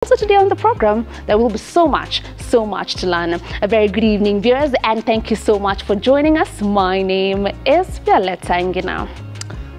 Also today on the program, there will be so much to learn. A very good evening, viewers, and thank you so much for joining us. My name is Violeta Ngina.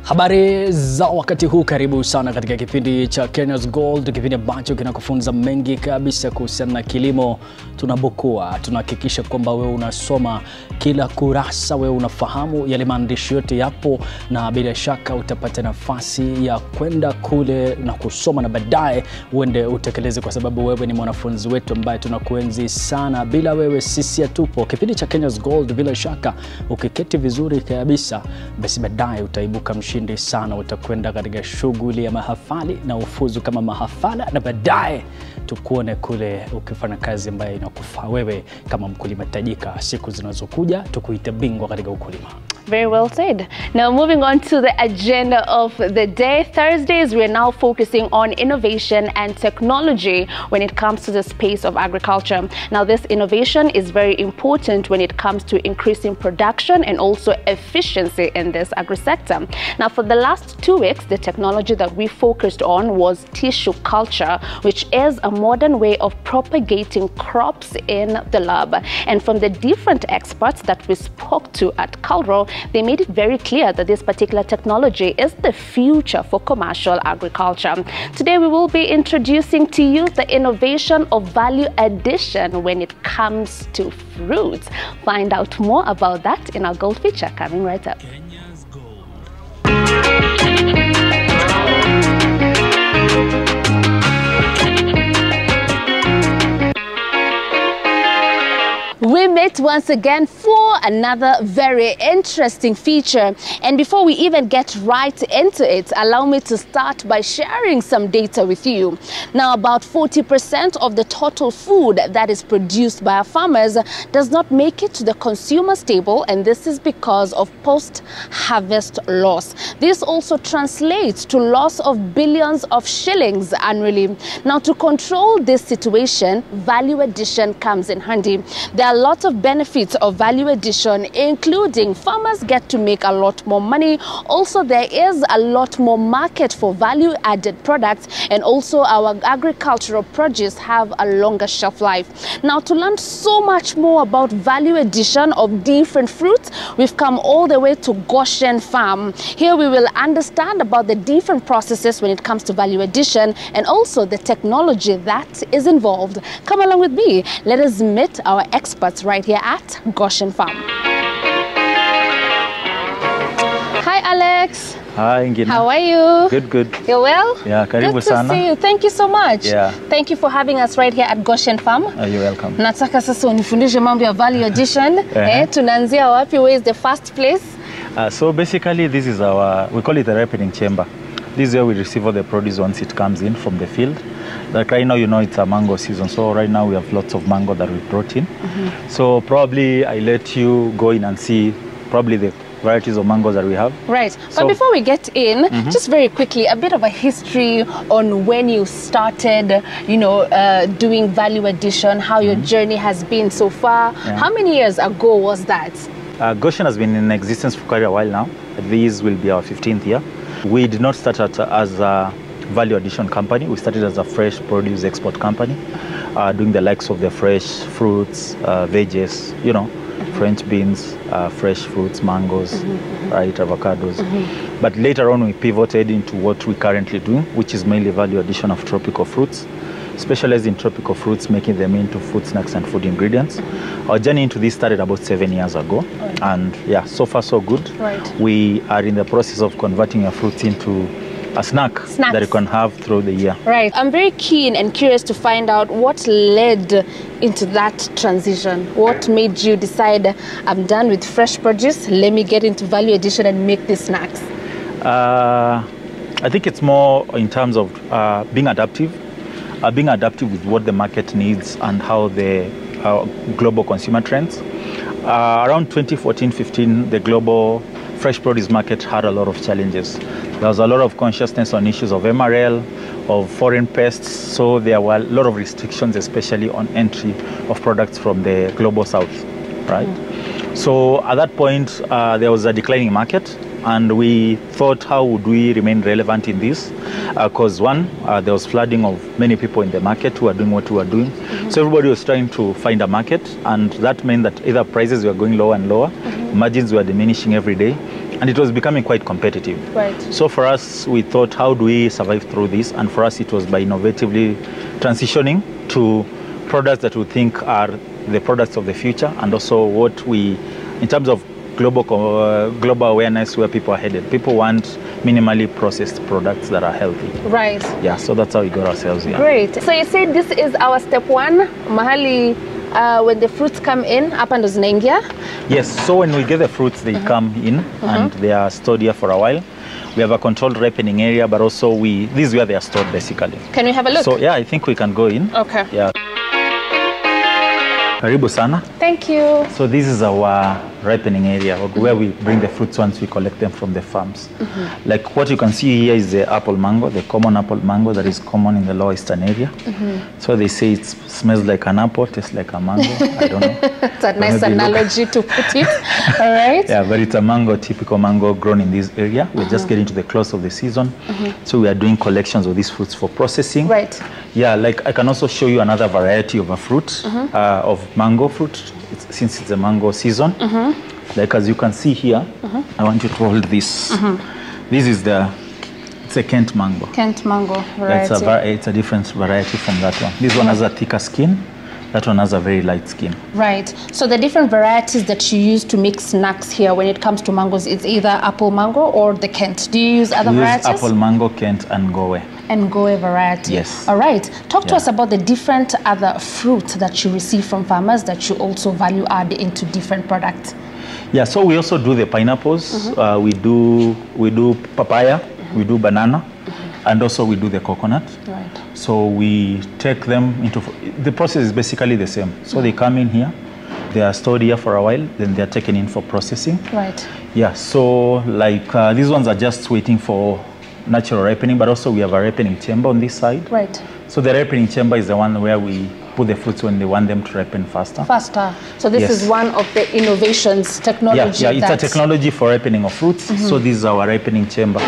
Habari za wakati huu, karibu sana katika kipindi cha Kenya's Gold, kipindi ambacho kinakufunza mengi kabisa kuhusiana na kilimo. Tunabukua, tunahakikisha kwamba wewe unasoma kila kurasa, wewe unafahamu yale maandishi yote yapo, na bila shaka utapata nafasi ya kwenda kule na kusoma na baadaye uende utekeleze, kwa sababu wewe ni mwanafunzi wetu ambaye tunakuenzi sana. Bila wewe sisi hatupo. Kipindi cha Kenya's Gold, bila shaka ukiketi vizuri kabisa, basi baadaye utaibuka mshindi sana. Utakwenda katika shughuli ya mahafali na ufuzu kama mahafala, na baadaye tukuone kule ukifanya kazi ambayo inakufaa wewe kama mkulima tajika. Siku zinazokuja tukuite bingwa katika ukulima. Very well said. Now moving on to the agenda of the day. Thursdays, we're now focusing on innovation and technology when it comes to the space of agriculture. Now this innovation is very important when it comes to increasing production and also efficiency in this agri-sector. Now for the last 2 weeks, the technology that we focused on was tissue culture, which is a modern way of propagating crops in the lab. And from the different experts that we spoke to at Calro, they made it very clear that this particular technology is the future for commercial agriculture. Today we will be introducing to you the innovation of value addition when it comes to fruits. Find out more about that in our Gold feature coming right up. Kenya's Gold. We met once again for another very interesting feature. And before we even get right into it, allow me to start by sharing some data with you. Now, about 40% of the total food that is produced by our farmers does not make it to the consumer's table, and this is because of post-harvest loss. This also translates to loss of billions of shillings annually. Now, to control this situation, value addition comes in handy. There are lots of benefits of value addition, including farmers get to make a lot more money. Also, there is a lot more market for value added products, and also our agricultural produce have a longer shelf life. Now, to learn so much more about value addition of different fruits, we've come all the way to Goshen farm. Here we will understand about the different processes when it comes to value addition and also the technology that is involved. Come along with me. Let us meet our experts right here at Goshen farm. Hi Alex. Hi Ngina. How are you? Good. You're well? Yeah, karibu Good to sana. see you. Thank you so much. Yeah. Thank you for having us right here at Goshen farm. You're welcome. Nataka sasa unifundishe mambo ya value addition. Tunaanzia wapi? Where is the first place? So basically this is we call it a ripening chamber. This is where we receive all the produce once it comes in from the field. Like right now, you know, it's a mango season. So right now we have lots of mango that we brought in. So probably I let you go in and see probably the varieties of mangoes that we have. Right. But before we get in, just very quickly, a bit of a history on when you started, you know, doing value addition, how your journey has been so far. Yeah. How many years ago was that? Goshen has been in existence for quite a while now. This will be our 15th year. We did not start as a value addition company. We started as a fresh produce export company, doing the likes of the fresh fruits, veggies, you know, French beans, fresh fruits, mangoes, right, avocados. But later on we pivoted into what we currently do, which is mainly value addition of tropical fruits, specialized in tropical fruits, making them into food snacks and food ingredients. Our journey into this started about 7 years ago. And yeah, so far so good. Right. We are in the process of converting our fruits into a snack that you can have through the year. Right. I'm very keen and curious to find out what led into that transition. What made you decide, I'm done with fresh produce, let me get into value addition and make these snacks? I think it's more in terms of being adaptive with what the market needs and how the global consumer trends. Around 2014-15, the global fresh produce market had a lot of challenges. There was a lot of consciousness on issues of MRL, of foreign pests, so there were a lot of restrictions, especially on entry of products from the global south, right? So at that point, there was a declining market. and we thought, how would we remain relevant in this? Because one, there was flooding of many people in the market who are doing what we were doing. So everybody was trying to find a market, and that meant that either prices were going lower and lower, margins were diminishing every day, and it was becoming quite competitive. Right. So for us, we thought, how do we survive through this? And for us, it was by innovatively transitioning to products that we think are the products of the future, and also what we, in terms of global awareness, where people are headed. People want minimally processed products that are healthy. Right. Yeah, so that's how we got ourselves here. Great. So you said this is our step one, mahali when the fruits come in, hapa ndo zinaingia? Yes, so when we get the fruits, they come in and they are stored here for a while. We have a controlled ripening area, but also this is where they are stored basically. Can we have a look? So yeah, I think we can go in. Okay. Yeah. Karibu sana. Thank you. So this is our ripening area where we bring the fruits once we collect them from the farms. Like what you can see here is the apple mango, the common apple mango that is common in the lower eastern area. So they say it smells like an apple, tastes like a mango. I don't know. It's a nice analogy to put it. All right. Yeah, but it's a mango, typical mango grown in this area. We're just getting to the close of the season. So we are doing collections of these fruits for processing. Right. Yeah, like I can also show you another variety of a fruit, of mango fruit, since it's a mango season. Like as you can see here, I want you to hold this. This is it's a Kent mango. Kent mango variety. It's a different variety from that one. This one has a thicker skin. That one has a very light skin. Right. So the different varieties that you use to make snacks here when it comes to mangoes, it's either apple mango or the Kent. Do you use other varieties? We use apple mango, Kent, and Goe. And Goe variety. Yes. All right. Talk to us about the different other fruit that you receive from farmers that you also value add into different products. Yeah, so we also do the pineapples. We do papaya, we do banana, and also we do the coconut. Right. So we take them the process is basically the same. So they come in here, they are stored here for a while, then they are taken in for processing. Right. Yeah, so like these ones are just waiting for natural ripening, but also we have a ripening chamber on this side. Right. So the ripening chamber is the one where we put the fruits when they want them to ripen faster. Faster. So this is one of the innovations, technology. Yeah, it's a technology for ripening of fruits. So this is our ripening chamber.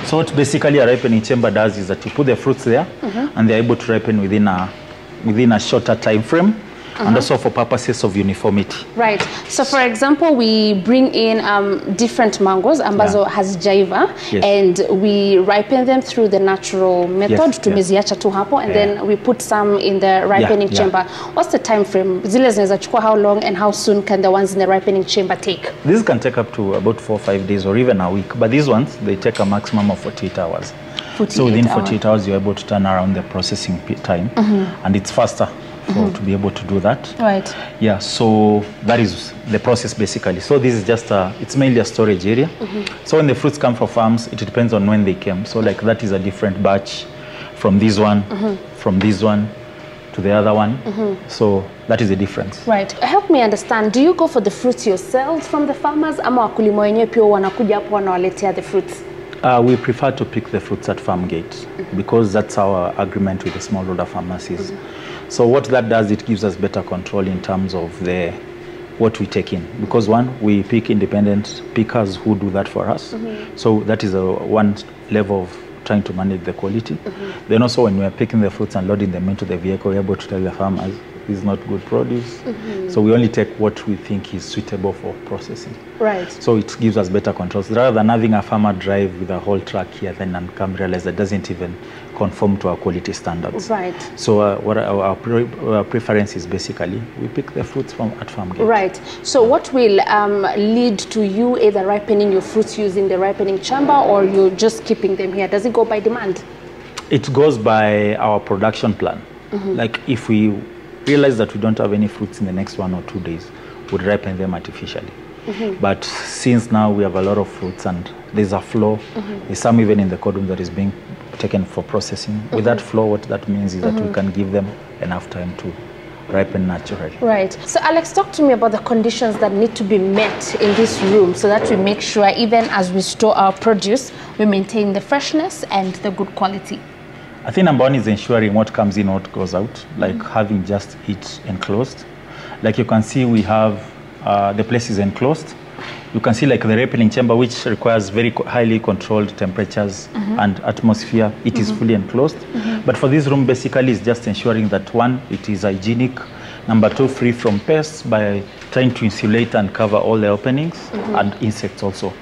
So what basically a ripening chamber does is that you put the fruits there, and they're able to ripen within a shorter time frame. And also for purposes of uniformity. Right. So for example, we bring in different mangoes, ambazo has jaiva, and we ripen them through the natural method, tumeziacha tu hapo, and then we put some in the ripening chamber. What's the time frame? Zile zinaweza chukua how long, and how soon can the ones in the ripening chamber take? This can take up to about 4 or 5 days or even a week, but these ones, they take a maximum of 48 hours. So within 48 hours, you're able to turn around the processing time, and it's faster to be able to do that. Right. Yeah, so that is the process basically. So this is just it's mainly a storage area. So when the fruits come from farms, it depends on when they came. So like that is a different batch from this one, from this one to the other one. So that is the difference. Right. Help me understand, do you go for the fruits yourselves from the farmers, ama wakulima wenyewe pia wanakuja hapo wanawaletea the fruits? We prefer to pick the fruits at farm gate because that's our agreement with the smallholder pharmacies. So what that does, it gives us better control in terms of what we take in. Because one, we pick independent pickers who do that for us. So that is one level of trying to manage the quality. Then also when we are picking the fruits and loading them into the vehicle, we're able to tell the farmers this is not good produce. So we only take what we think is suitable for processing. Right. So it gives us better controls. Rather than having a farmer drive with a whole truck here then and come realize that doesn't even conform to our quality standards. Right. So what our preference is basically we pick the fruits at farm gate. Right. So what will lead to you either ripening your fruits using the ripening chamber, or you're just keeping them here? Does it go by demand? It goes by our production plan. Like if we realize that we don't have any fruits in the next 1 or 2 days, we'd ripen them artificially. But since now we have a lot of fruits and there's a flow, there's some even in the cold room that is being taken for processing. With that flow, what that means is that we can give them enough time to ripen naturally. Right. So Alex, talk to me about the conditions that need to be met in this room so that we make sure even as we store our produce, we maintain the freshness and the good quality. I think number one is ensuring what comes in, what goes out, like having just it enclosed. Like you can see, we have the place is enclosed. you can see like the ripening chamber, which requires very highly controlled temperatures and atmosphere. It is fully enclosed. But for this room, basically, it's just ensuring that one, it is hygienic. Number two, free from pests by trying to insulate and cover all the openings and insects also.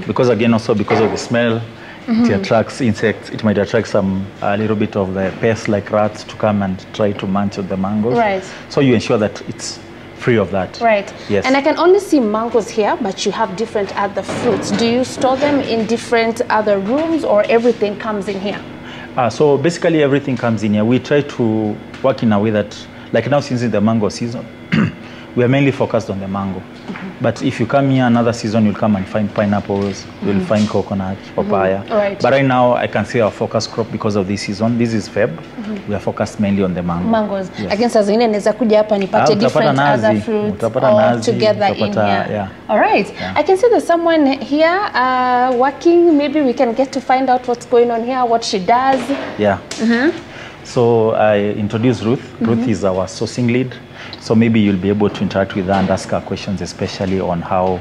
Because again, also because of the smell, it attracts insects. It might attract a little bit of the pests like rats to come and try to munch on the mangoes. Right. So you ensure that it's free of that. Right. Yes. And I can only see mangoes here, but you have different other fruits. Do you store them in different other rooms, or everything comes in here? So basically everything comes in here. We try to work in a way that, like now since it's the mango season, we are mainly focused on the mango. But if you come here another season, you'll come and find pineapples, you'll find coconut, papaya. Right. But right now, I can say our focus crop because of this season. This is Feb. We are focused mainly on the mango. Mangoes. Yes. Again, saa zingine naweza kuja hapa nipate different other fruits all together in here. Yeah. All right. Yeah. I can see there's someone here working. Maybe we can get to find out what's going on here, what she does. Yeah. So I introduced Ruth. Ruth is our sourcing lead. So maybe you'll be able to interact with her and ask her questions, especially on how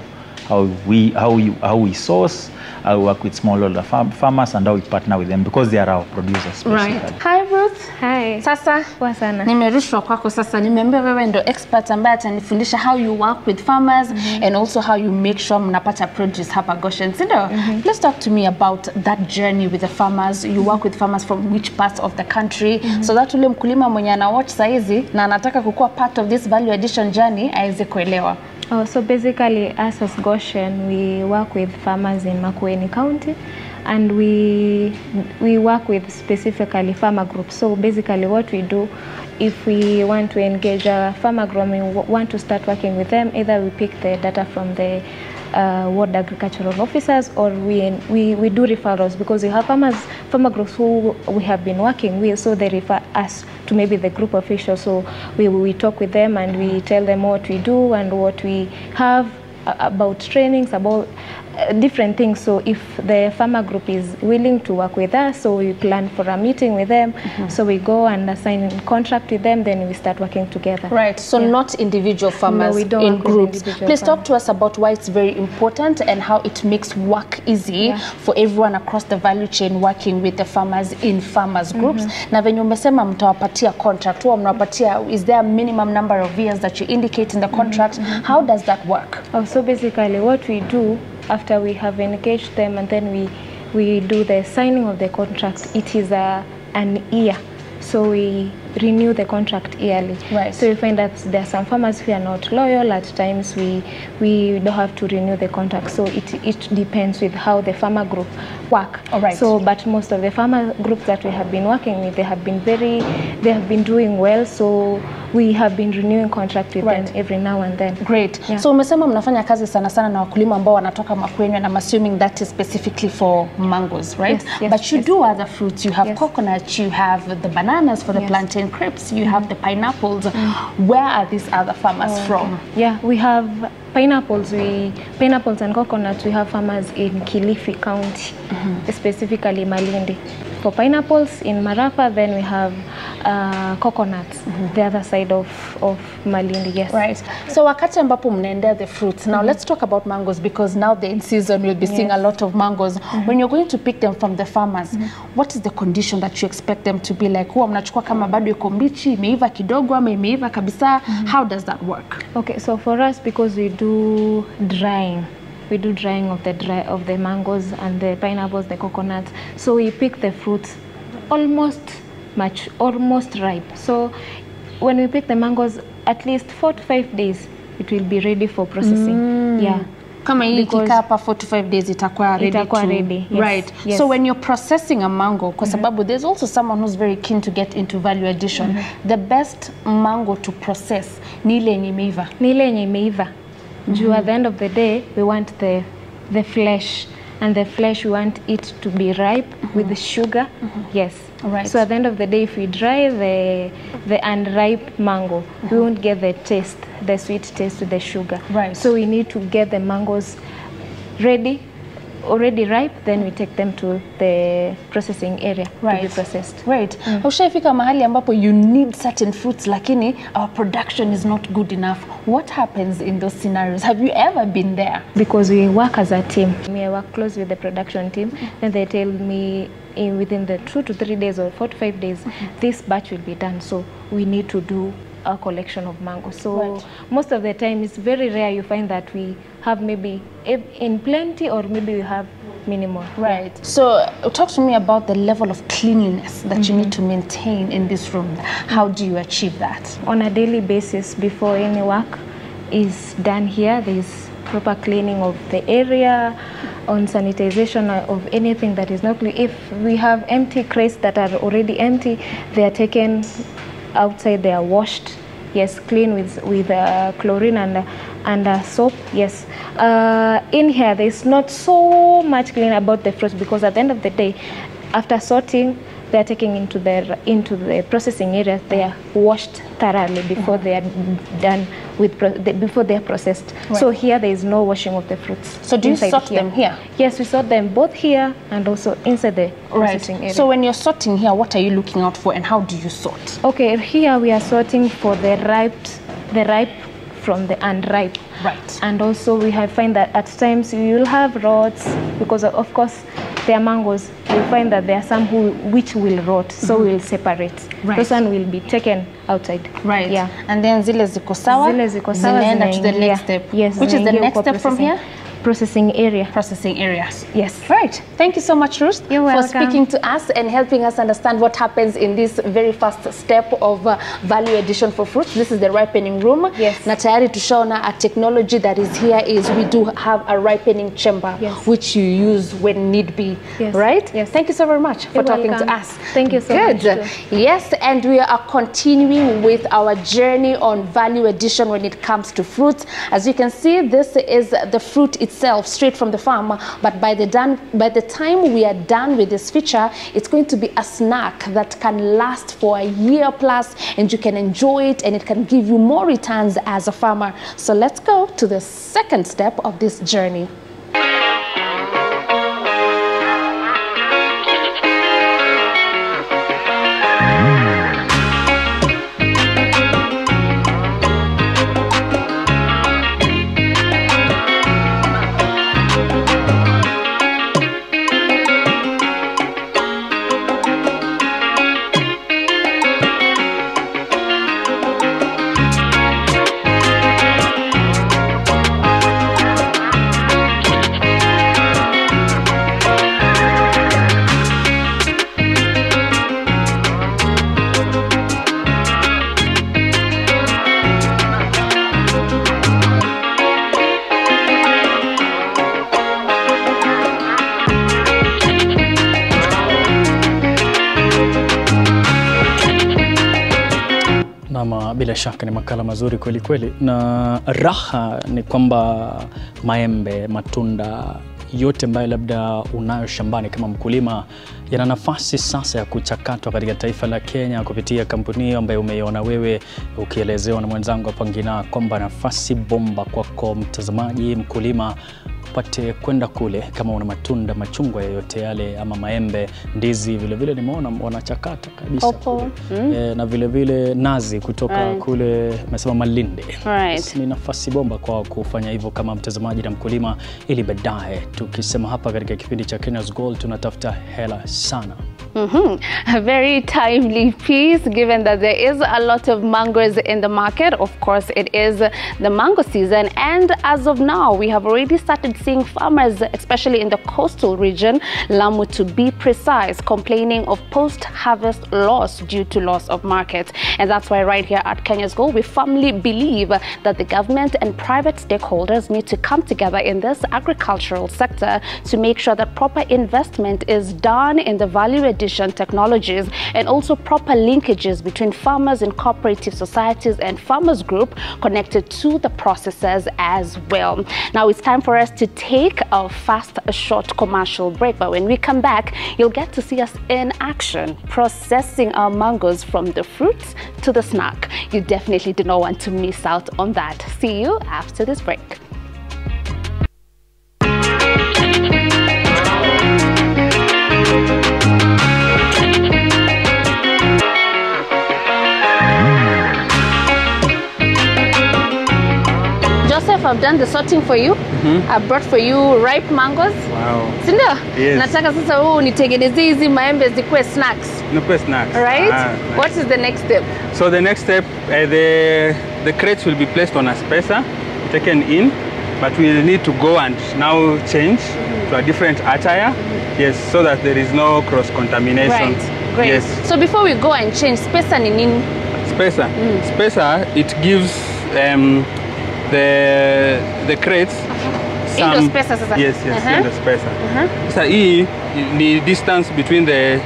we source, how we work with smallholder farmers, and how we partner with them because they are our producers. Right. Hi Ruth. Hi. Sasa Poa sana. nimerushwa kwako sasa, nimeambia wewe ndo expert ambaye atanifundisha how you work with farmers and also how you make sure mnapata produce hapa Goshen. Sindo? Let's talk to me about that journey with the farmers. You work with farmers from which parts of the country so that ule mkulima mwenye ana watch saizi na anataka kukuwa part of this value addition journey aweze kuelewa. Oh, so basically, us as Goshen, we work with farmers in Makueni County, and we work with specifically farmer groups. So basically, what we do, if we want to engage a farmer group, we want to start working with them. Either we pick the data from the ward agricultural officers, or we do referrals because we have farmer groups who we have been working with, so they refer us to maybe the group officials. So we talk with them and we tell them what we do and what we have about trainings, about different things. So if the farmer group is willing to work with us, so we plan for a meeting with them. So we go and assign a contract with them, then we start working together. Right, so not individual farmers, no, we don't in groups. Please talk farmers. to us about why it's very important and how it makes work easy for everyone across the value chain working with the farmers in farmers groups. Na venye umesema mtawapatia contract, huwa mnawapatia, is there a minimum number of years that you indicate in the contract? How does that work? Oh, so basically what we do after we have engaged them and then we do the signing of the contract, it is an year. So we renew the contract yearly. Right. So you find that there are some farmers who are not loyal. At times we don't have to renew the contract. So it depends with how the farmer group work. All right. So but most of the farmer groups that we have been working with, they have been doing well. So we have been renewing contract with them every now and then. Great. Yeah. So umesema mnafanya kazi sana sana na wakulima ambao wanatoka Makueni, and I'm assuming that is specifically for mangoes, right? Yes, but you do other fruits. You have Yes. coconut, you have the bananas for the plantain crepes, you have the pineapples. Where are these other farmers from? Yeah, we have pineapples. Pineapples and coconuts, we have farmers in Kilifi County, specifically Malindi. For pineapples in Marafa, then we have coconuts, the other side of Malindi, yes. Right. So wakati ambapo mnaendea the fruits, now let's talk about mangoes because now they're in season, we'll be seeing a lot of mangoes. When you're going to pick them from the farmers, what is the condition that you expect them to be like? Huwa mnachukua kama bado iko mbichi, imeiva kidogo ama imeiva kabisa? How does that work? Okay, so for us, because we do drying, we do drying of the mangoes and the pineapples, the coconuts. So we pick the fruits almost ripe. So when we pick the mangoes, at least 4 to 5 days, it will be ready for processing. Yeah. Kama hii ikikaa hapa 4 to 5 days itakuwa ready. Yes. Right. Yes. So when you're processing a mango, kwa sababu there's also someone who's very keen to get into value addition. The best mango to process ni ile yenye imeiva. Ni ile yenye imeiva. At the end of the day, we want the flesh, and the flesh we want it to be ripe with the sugar. Yes. Right. So at the end of the day, if we dry the unripe mango, we won't get the taste, the sweet taste with the sugar. Right. So we need to get the mangoes ready already ripe, then we take them to the processing area to be processed. Right. Ushaifika mahali ambapo you need certain fruits lakini our production is not good enough. What happens in those scenarios? Have you ever been there? Because we work as a team. I work close with the production team, and they tell me within the 2 to 3 days or 4 to 5 days, this batch will be done. So we need to do a collection of mangoes. So most of the time, it's very rare you find that we have maybe in plenty or maybe we have minimal. Right. So talk to me about the level of cleanliness that you need to maintain in this room. How do you achieve that? On a daily basis, before any work is done here, there's proper cleaning of the area, on sanitization of anything that is not clean. If we have empty crates that are already empty, they are taken outside, they are washed, yes, clean with chlorine and soap, yes. In here, there's not so much clean about the fruits, because at the end of the day, after sorting, they are taken into the processing area. They are washed thoroughly before they are done with before they are processed. Right. So here there is no washing of the fruits. So do you sort them here? Yes, we sort them both here and also inside the processing area. So when you're sorting here, what are you looking out for, and how do you sort? Okay, here we are sorting for the ripe from the unripe. Right. And also we find that at times you will have rots, because of course they are mangoes. You'll find that there are some which will rot, so we'll separate. Right. Those one will be taken outside. Right. Yeah. And then zile ziko sawa. Zile ziko sawa to the next step. Yes. Which is the next step from here? Processing area. Processing areas. Yes. Right. Thank you so much, Ruth, for speaking to us and helping us understand what happens in this very first step of value addition for fruits. This is the ripening room. Yes. Na tayari tushaona a technology that is here is we do have a ripening chamber, which you use when need be. Yes. Right? Yes. Thank you so very much for talking to us. Thank you so much. Good. Yes, and we are continuing with our journey on value addition when it comes to fruits. As you can see, this is the fruit itself, straight from the farm, but by the time we are done with this feature, it's going to be a snack that can last for a year plus, and you can enjoy it, and it can give you more returns as a farmer. So let's go to the second step of this journey. Bila shaka ni makala mazuri kweli kweli, na raha ni kwamba maembe, matunda yote ambayo labda unayo shambani kama mkulima yana nafasi sasa ya kuchakatwa katika taifa la Kenya kupitia kampuni ambayo umeiona wewe ukielezewa na mwenzangu hapa Ngina, kwamba nafasi bomba kwako mtazamaji, mkulima, upate kwenda kule kama una matunda, machungwa yoyote yale ama maembe, ndizi, vile vile nimeona wanachakata kabisa na vile vile nazi kutoka kule nasema Malindi. Ni nafasi bomba kwa kufanya hivyo kama mtazamaji na mkulima, ili baadaye tukisema hapa katika kipindi cha Kenya's Gold tunatafuta hela sana. A very timely piece, given that there is a lot of mangoes in the market. Of course, it is the mango season, and as of now, we have already started seeing farmers, especially in the coastal region, Lamu to be precise, complaining of post-harvest loss due to loss of market. And that's why right here at Kenya's Gold, we firmly believe that the government and private stakeholders need to come together in this agricultural sector to make sure that proper investment is done in the value addition technologies, and also proper linkages between farmers and cooperative societies and farmers group connected to the processors as well. Now it's time for us to take a short commercial break, but when we come back, you'll get to see us in action processing our mangoes from the fruits to the snack. You definitely do not want to miss out on that. See you after this break. I've done the sorting for you. I've brought for you ripe mangoes. Wow. Sindio? Yes. Nataka sasa huu nitengeneze hizi maembe zikuwe snacks. No snacks. Right? Nice. What is the next step? So the next step, the crates will be placed on a spacer, taken in, but we will need to go and now change to a different attire. Yes, so that there is no cross-contamination. Right, great. Yes. So before we go and change, spacer ni nini? Spacer. Spacer, it gives the crates some... spacer sasa? Yes, in the spacer. So the distance between the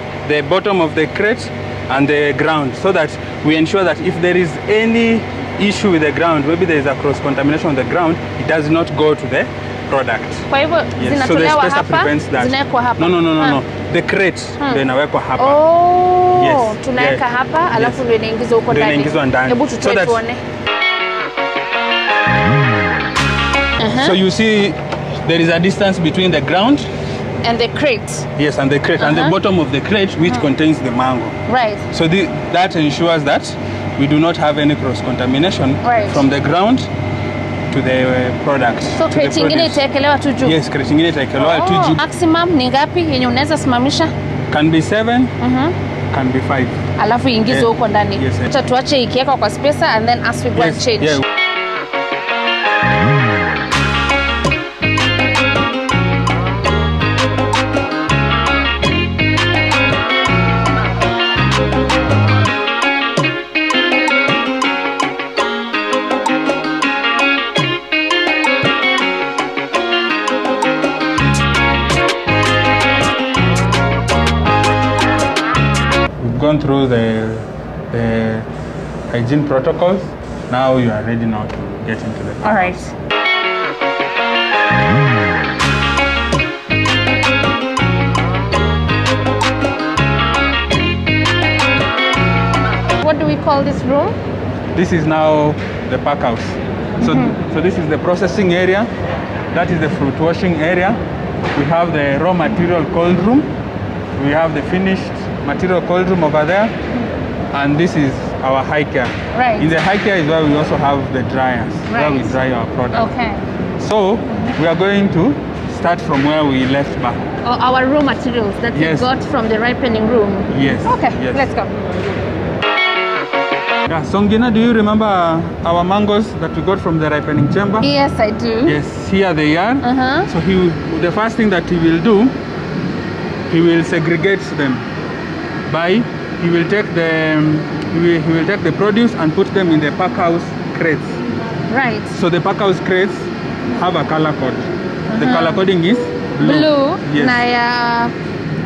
bottom of the crate and the ground, so that we ensure that if there is any issue with the ground, maybe there is a cross-contamination on the ground, it does not go to the product. Kwa hivyo zinatolewa hapa, zinawekwa hapa? No. The crate ndio inawekwa hapa. Oh, yes. tunaweka hapa, alafu ndio inaingizwa huko ndani. Hebu tutoe tuone. So you see there is a distance between the ground and the crate. Yes, and the crate, and the bottom of the crate which contains the mango. Right. So that ensures that we do not have any cross-contamination from the ground to the product. So crate ingine itaekelewa tu juu? Yes, crate ingine itaekelewa tu juu. Maximum ni ngapi yenye unaweza simamisha? Can be 7, can be 5. Alafu ingizwe huko ndani. Yes. Acha tuache ikiweka kwa spacer and then as we go and change. Yeah. Gone through the hygiene protocols. Now you are ready now to get into the All right. What do we call this room? This is now the pack house. So this is the processing area. That is the fruit washing area. We have the raw material cold room. We have the finished material cold room over there, and this is our high care. Right. In the high care is where we also have the dryers, where we dry our product. Okay. So we are going to start from where we left back. Our raw materials that we got from the ripening room. Yes. Okay, let's go. Yeah, Songina, do you remember our mangoes that we got from the ripening chamber? Yes, I do. Yes, here they are. So the first thing that he will do, he will segregate them. He will take the produce and put them in the pack house crates. Right. So the pack house crates have a color code. The color coding is blue. Yes.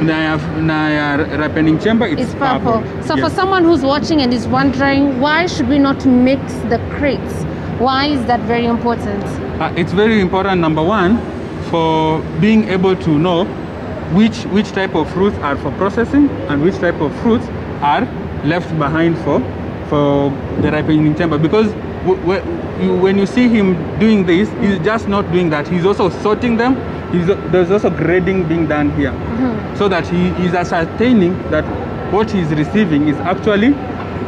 Naya ripening chamber it's purple. So for someone who's watching and is wondering, why should we not mix the crates? Why is that very important? It's very important, number one, for being able to know which type of fruits are for processing and which type of fruits are left behind for the ripening chamber. Because when you see him doing this, he's just not doing that. He's also sorting them. There's also grading being done here, so that he is ascertaining that what he's receiving is actually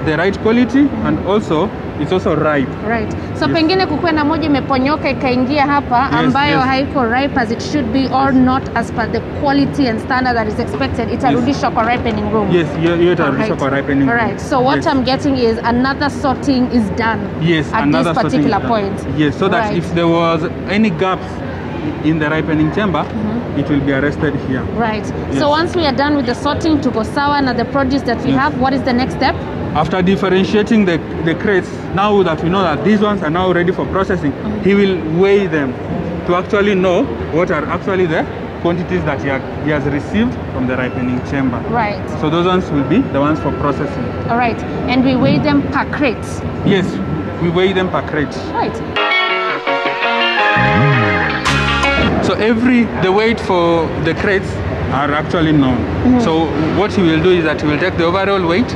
the right quality and also it's also ripe. Right. So pengine kukuwe na moja imeponyoka ikaingia hapa ambayo haiko ripe as it should be or not as per the quality and standard that is expected, itarudishwa kwa ripening room. Yes, itarudishwa kwa ripening room. Right. So what I'm getting is another sorting is done. Yes, at this particular point. Yes, so that if there was any gaps in the ripening chamber, it will be arrested here. Right. Yes. So once we are done with the sorting to go sour and the produce that we have, what is the next step? After differentiating the crates, now that we know that these ones are now ready for processing, he will weigh them to actually know what are actually the quantities that he has received from the ripening chamber. Right. So those ones will be the ones for processing. All right. And we weigh them per crate? Yes, we weigh them per crate. Right. So the weight for the crates are actually known. So what he will do is that he will take the overall weight,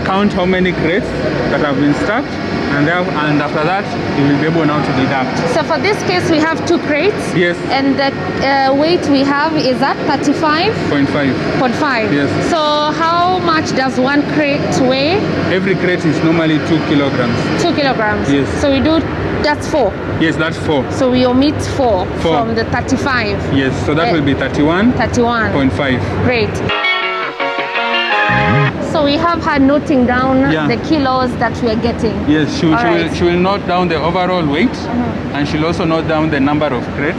count how many crates that have been stacked, and after that, you will be able now to deduct. So for this case, we have 2 crates. Yes. And the weight we have is at 35.5. 0.5. Yes. So how much does 1 crate weigh? Every crate is normally 2 kilograms. 2 kilograms. Yes. So we do, that's 4. Yes, that's 4. So we omit 4 from the 35. Yes, so that will be 31.5. Great. So we have her noting down the kilos that we are getting. Yes, she will note down the overall weight, and she'll also note down the number of crates.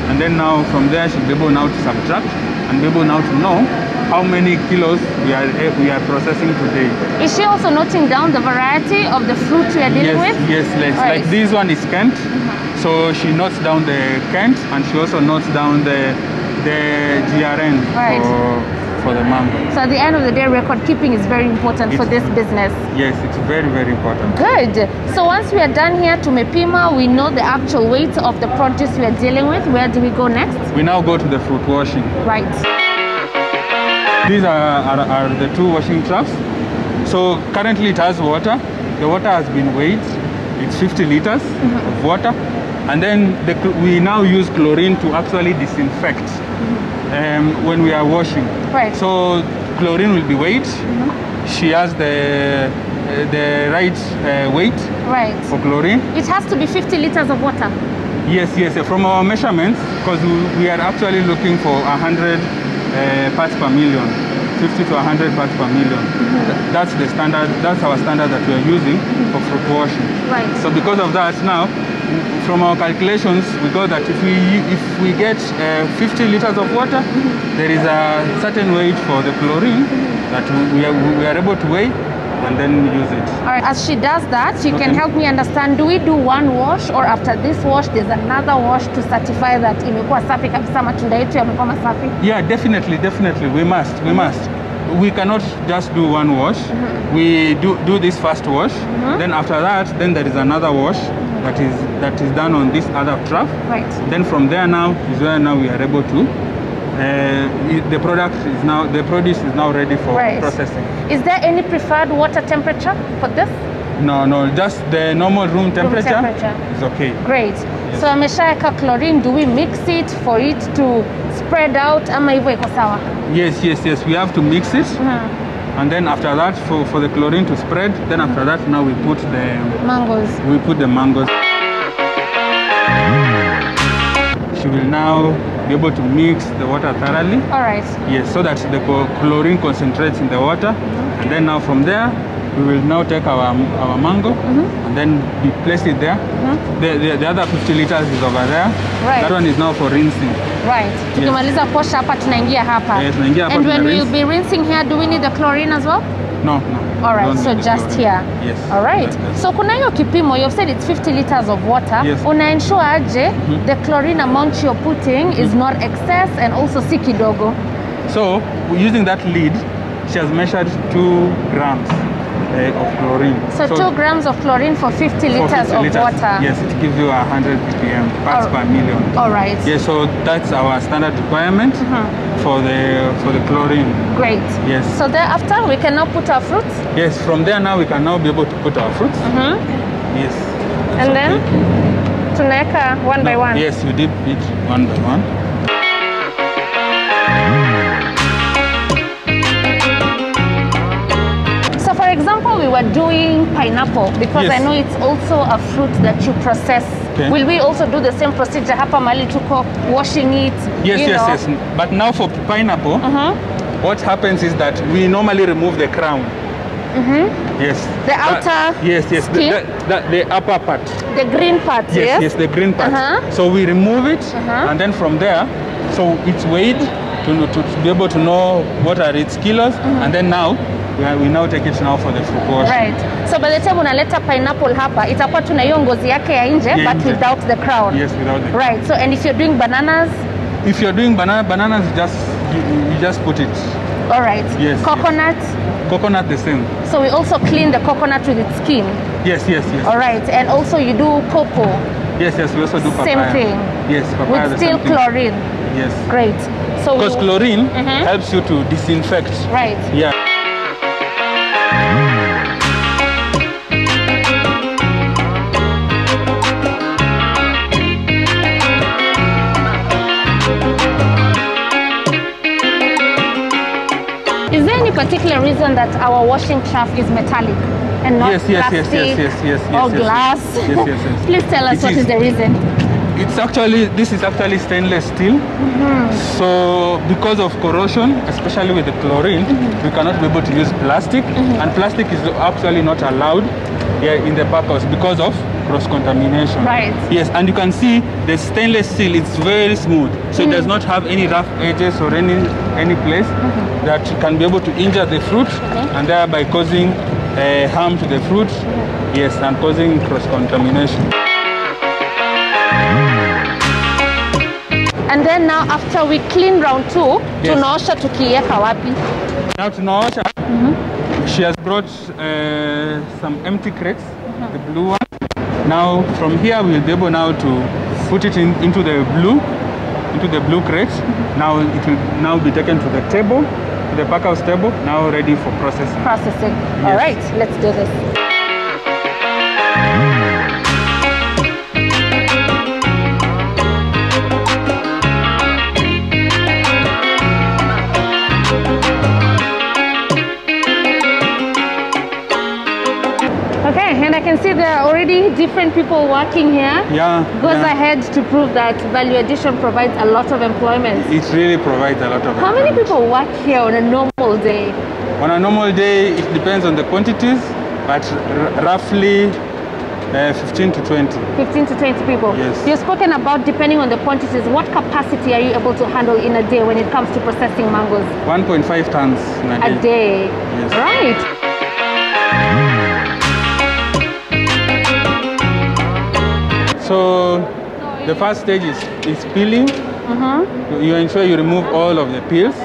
And then now from there she'll be able now to subtract and be able now to know how many kilos we are processing today. Is she also noting down the variety of the fruit we are dealing with? Yes, like this one is Kent. So she notes down the Kent, and she also notes down the GRN for the mango. So at the end of the day, record keeping is very important for this business. Yes, it's very, very important. Good. So once we are done here to Mepima, we know the actual weight of the produce we are dealing with. Where do we go next? We now go to the fruit washing. Right. These are the 2 washing troughs. So currently it has water. The water has been weighed. It's 50 liters of water. And then we now use chlorine to actually disinfect when we are washing. Right. So chlorine will be weighed. She has the right weight for chlorine. It has to be 50 liters of water. Yes. From our measurements, because we are actually looking for 100 parts per million, 50 to 100 parts per million. That's the standard. That's our standard that we are using for fruit washing. Right. So because of that, now from our calculations, we got that if we get 50 liters of water, there is a certain weight for the chlorine that we are able to weigh and then use it. All right. As she does that, you can help me understand, do we do 1 wash, or after this wash there's another wash to certify that imekuwa safi kabisa, matunda yetu yamekuwa masafi? Yeah, definitely we must. We cannot just do 1 wash. We do this first wash, then after that, then there is another wash that is done on this other trough. Right. Then from there now is where now we are able to the produce is now ready for processing. Is there any preferred water temperature for this? No, just the normal room temperature is okay. Great. Yes. So ameshaweka chlorine, do we mix it for it to spread out ama hivyo iko sawa? Yes, we have to mix it. And then after that, for the chlorine to spread, then after that now we put the mangoes. She will now be able to mix the water thoroughly. All right. Yes, so that the chlorine concentrates in the water. And then now from there, we will now take our mango and then we place it there. The other 50 liters is over there. Right. That one is now for rinsing. Right. Tukimaliza kuosha hapa tunaingia hapa. Tunaingia hapa. And when we will be rinsing here, do we need the chlorine as well? No. All right, so just here. Yes. All right. So kuna hiyo kipimo, you've said it's 50 liters of water. Yes. Una ensure aje the chlorine amount you're putting is not excess and also si kidogo. So using that lead, she has measured 2 grams of chlorine. So 2 grams of chlorine for 50 liters of water. Yes, it gives you 100 ppm, parts per million. All right. Yes, so that's our standard requirement for the chlorine. Great. Yes. So thereafter we can now put our fruits? Yes, from there now we can now be able to put our fruits. Yes. And then tunaweka one by one? Yes, we dip it one by one. So for example, we were doing pineapple because I know it's also a fruit that you process. Okay. Will we also do the same procedure hapa mali tuko washing it? Yes. But now for pineapple, what happens is that we normally remove the crown. Yes. The outer skin? The upper part. The green part, yes, the green part. So we remove it and then from there, so it's weighed to be able to know what are its kilos and then now we now take it now for the fruit wash. Right. So by the time unaleta pineapple hapa, itakuwa tuna hiyo ngozi yake ya nje but without the crown. Yes, without the crown. Right. So and if you're doing bananas? If you're doing bananas you just put it. All right. Yes. Coconut? Coconut the same. So we also clean the coconut with its skin? Yes. All right. And also you do cocoa? Yes, we also do papaya. Same thing? Yes, papaya. With still chlorine? Yes. Great. So because chlorine helps you to disinfect. Right. Yeah. a reason that our washing trough is metallic and not yes, plastic or glass? Yes. Please tell us what is the reason. This is actually stainless steel. So because of corrosion, especially with the chlorine, we cannot be able to use plastic, and plastic is actually not allowed here in the Machakos because of cross-contamination. Right. Yes, and you can see the stainless steel, it's very smooth, so it does not have any rough edges or any place that can be able to injure the fruit and thereby causing harm to the fruit, yes, and causing cross-contamination. And then now after we clean round 2, tunaosha tukiweka wapi? Now tunaosha, she has brought some empty crates, the blue one. Now from here we'll be able now to put it into the blue crate. Now it will now be taken to the table, to the Machakos table, now ready for processing. Yes. All right, let's do this. Okay, and I can see there are already different people working here. Goes ahead to prove that value addition provides a lot of employment. It really provides a lot of How many people work here on a normal day? On a normal day, it depends on the quantities, but roughly 15 to 20. 15 to 20 people. Yes. You've spoken about depending on the quantities. What capacity are you able to handle in a day when it comes to processing mangoes? 1.5 tons in a day. Yes. Right. So the first stage is peeling. You ensure you remove all of the peels.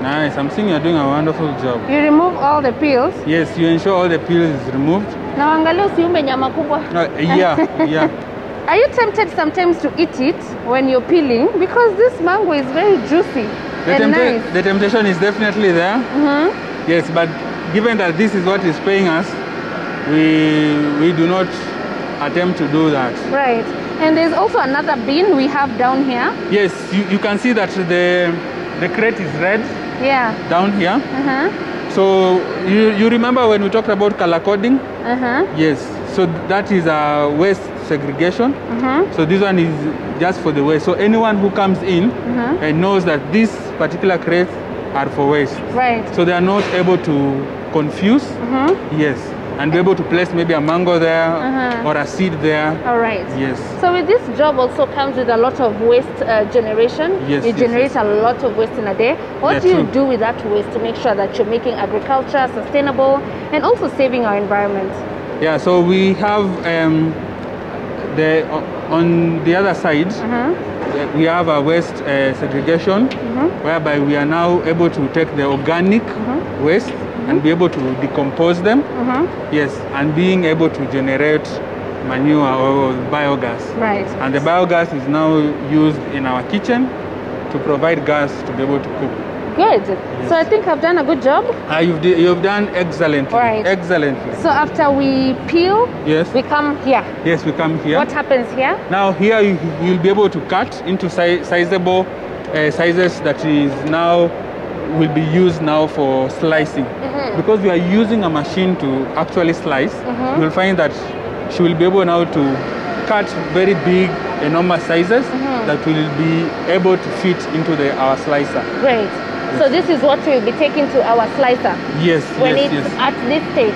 Nice, I'm seeing you're doing a wonderful job. You remove all the peels? Yes, you ensure all the peels is removed. Na angalia usiumbe nyama kubwa. Yeah. Are you tempted sometimes to eat it when you're peeling? Because this mango is very juicy and nice. The temptation is definitely there. Yes, but given that this is what is paying us, we do not attempt to do that. Right. And there's also another bin we have down here. Yes, you can see that the crate is red. Yeah. Down here. So you remember when we talked about color coding? Yes. So that is a waste segregation. So this one is just for the waste. So anyone who comes in knows that these particular crates are for waste. Right. So they are not able to confuse. Yes. And be able to place maybe a mango there or a seed there. All right. Yes. So with this job also comes with a lot of waste generation. Yes. You generate a lot of waste in a day. What do you do with that waste to make sure that you're making agriculture sustainable and also saving our environment? Yeah. So we have on the other side, we have a waste segregation, whereby we are now able to take the organic waste and be able to decompose them. Yes, and being able to generate manure or biogas. Right. And the biogas is now used in our kitchen to provide gas to be able to cook. Good. Yes. So I think I've done a good job. You've done excellently. Right. Excellently. So after we peel, yes, we come here. Yes, we come here. What happens here? Now here you'll be able to cut into sizable sizes that is now will be used now for slicing. Because we are using a machine to actually slice, you'll find that she will be able now to cut very big, enormous sizes that will be able to fit into our slicer. Great. Yes. So this is what we'll be taking to our slicer. Yes. When it's at this stage.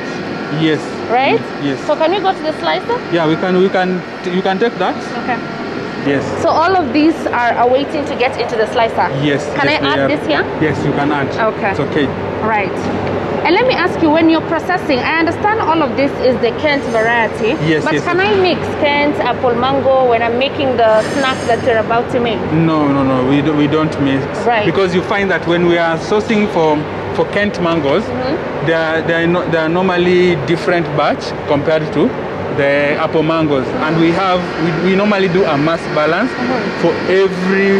Yes. Right? Yes. So can we go to the slicer? Yeah, you can take that. Okay. Yes. So all of these are awaiting to get into the slicer? Yes. Can I add this here? Yes, you can add. Okay. It's okay. Right. And let me ask you, when you're processing, I understand all of this is the Kent variety. Yes. But yes, can I mix Kent, apple, mango when I'm making the snack that you're about to make? No. We don't mix. Right. Because you find that when we are sourcing for Kent mangoes, they are normally different batch compared to the apple mangoes, and we normally do a mass balance for every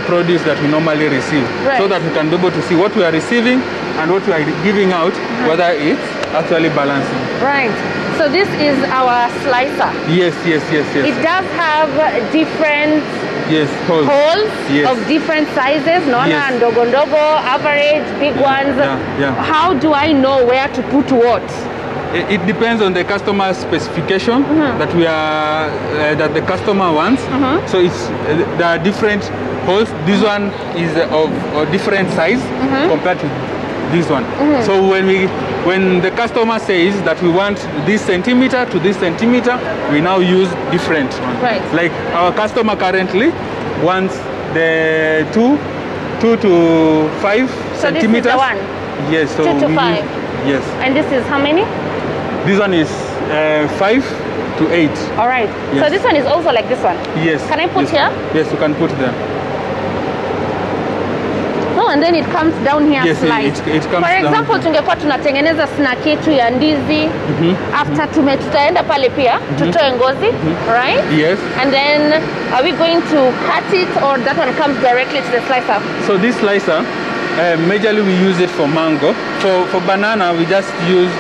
produce that we normally receive, so that we can be able to see what we are receiving and what we are giving out, whether it's actually balancing. Right. So this is our slicer. Yes. It does have different Yes, holes. Holes Yes. of different sizes, nona, Yes. ndogo ndogo, average, big ones. Yeah. How do I know where to put what? It depends on the customer's specification that we are that the customer wants. So it's there are different holes. This one is of a different size compared to this one. So when the customer says that we want this centimeter to this centimeter, we now use different ones. Right. Like our customer currently wants the 2 to 5 So centimeters. this is the one. Yes. So 2 to we 5. Yes. And this is how many? This one is 5 to 8. All right. Yes. So this one is also like this one. Yes. Can I put yes. here? Yes, you can put there. Oh, and then it comes down here Yes, slice. it comes For example, down. tungekuwa tunatengeneza snack yetu ya ndizi. After tutaenda pale pia tutoe ngozi, right? Yes. And then are we going to cut it or that one comes directly to the slicer? So this slicer, majorly we use it for mango. For banana, we just use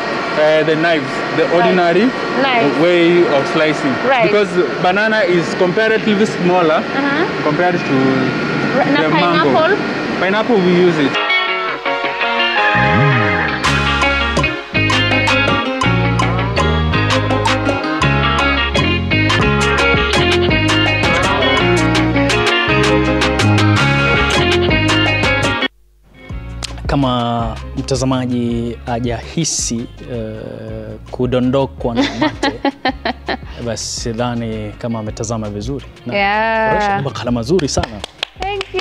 the knives, the ordinary Knives. way of slicing. Right. Because banana is comparatively smaller compared to Na the pineapple? mango. Pineapple, we use it. Kama mtazamaji hajahisi kudondokwa na mate basi sidhani kama ametazama vizuri. Yeah. Makala mazuri sana. Thank you.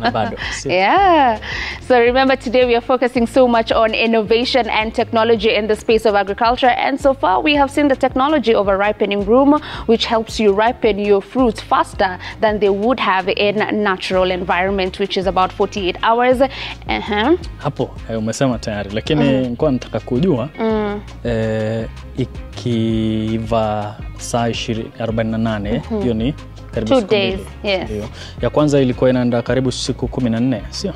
Na bado. Yeah. So remember, today we are focusing so much on innovation and technology in the space of agriculture. And so far, we have seen the technology of a ripening room, which helps you ripen your fruits faster than they would have in a natural environment, which is about 48 hours. Hapo umesema tayari, lakini nilikuwa nataka kujua ikiva saa 48 hiyo ni karibu 2 days. Yes. Ya kwanza ilikuwa inaenda karibu siku 14, sio?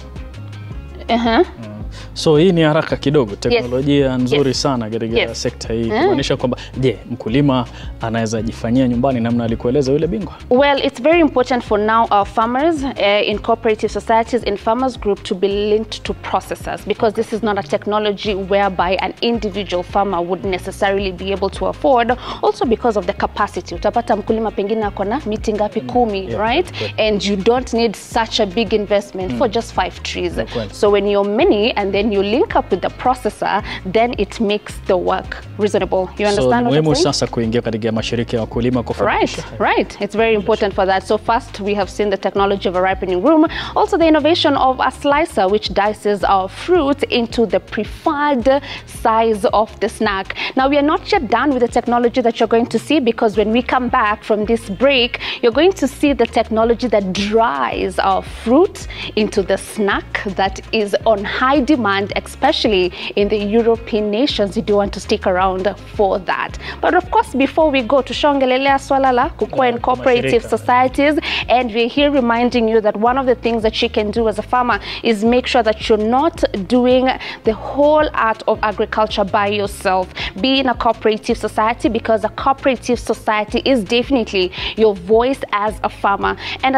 So hii ni haraka kidogo, teknolojia nzuri sana katika sekta hii. Kumaanisha kwamba je, mkulima anaweza jifanyia nyumbani namna alikueleza yule bingwa? Well, it's very important for now our farmers in cooperative societies, in farmers group, to be linked to processors, because this is not a technology whereby an individual farmer would necessarily be able to afford, also because of the capacity. Utapata mkulima pengine ako na miti ngapi 10, right? And you don't need such a big investment for just 5 trees. So when you're many and then you link up with the processor, then it makes the work reasonable. You understand what I'm saying? Sasa kuingia katika mashirika ya wakulima kufanikisha. Right. It's very important for that. So first, we have seen the technology of a ripening room, also the innovation of a slicer which dices our fruit into the preferred size of the snack. Now, we are not yet done with the technology that you're going to see, because when we come back from this break, you're going to see the technology that dries our fruit into the snack that is on high demand, especially in the European nations. You do want to stick around for that. But of course, before we go to shongelelea swala la kukua in cooperative societies, and we're here reminding you that one of the things that you can do as a farmer is make sure that you're not doing the whole art of agriculture by yourself. Be in a cooperative society, because a cooperative society is definitely your voice as a farmer. And